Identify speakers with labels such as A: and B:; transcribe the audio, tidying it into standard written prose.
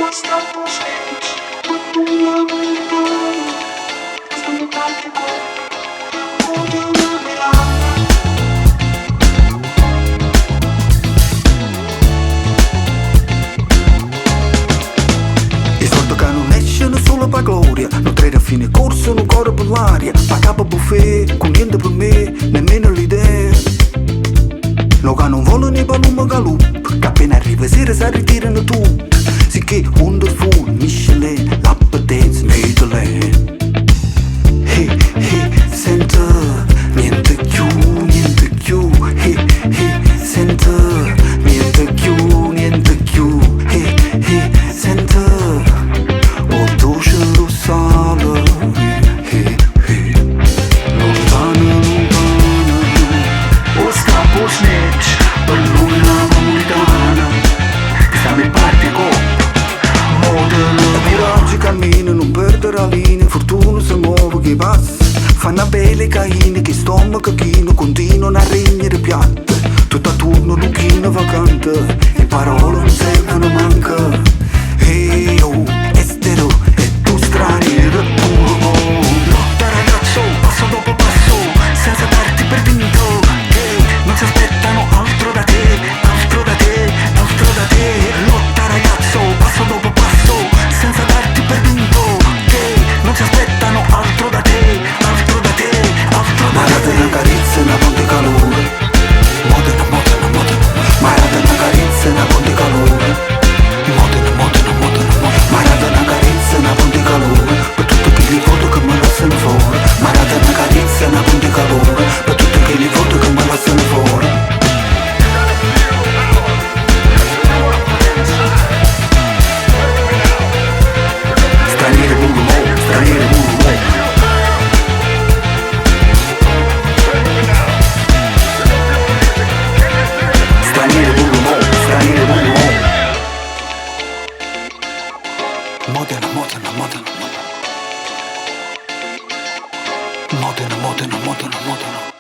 A: I soldi che non escono solo per gloria, non treno a fine corso, non corro per l'aria. Ma capo buffet, con niente per me, nemmeno l'idea. Lo che non vogliono i palumma galop, che appena arriva sera si ritirano tutti. Sicché Wonderful, Michelin, l'appetenza, Medellin. Senta, niente più, niente più. Senta, niente più, niente più. Senta, o dolce lo sale. Lontana, lontana, o scappo snitch, per lui la napolitana. Sta mi parte coppa, modello viraggi cammina, non perdere la linea, fortuna si muove che passa. Fanno belle caine che stomaco chino continuano a regnere piatte. Tutto attorno lucchino vacante e parole non servono manca. Ehi oh, estero e tu straniero puro mondo. Lotta ragazzo, passo dopo passo, senza darti per vinto. Che non si aspettano altro da te, altro da te, altro da te. Lotta ragazzo, passo dopo passo, senza darti per vinto. Che non si aspettano altro da te, altro da te, altro da te. Marate una carezza, una ponte calore. Modena, modena, modena. Marate una carezza, una ponte calore. Modena, modena, modena, modena. Marate una carezza, una ponte calore. Per tutto che li foto che me lasciano fuori. Marate una carezza, una ponte calore. Per tutto che li foto che me lasciano fuori. Straniere pure mo, straniere pure mo. Straniere pure mo, straniere pure mo. Modena, modena, modena, modena. Modena, modena, modena, modena.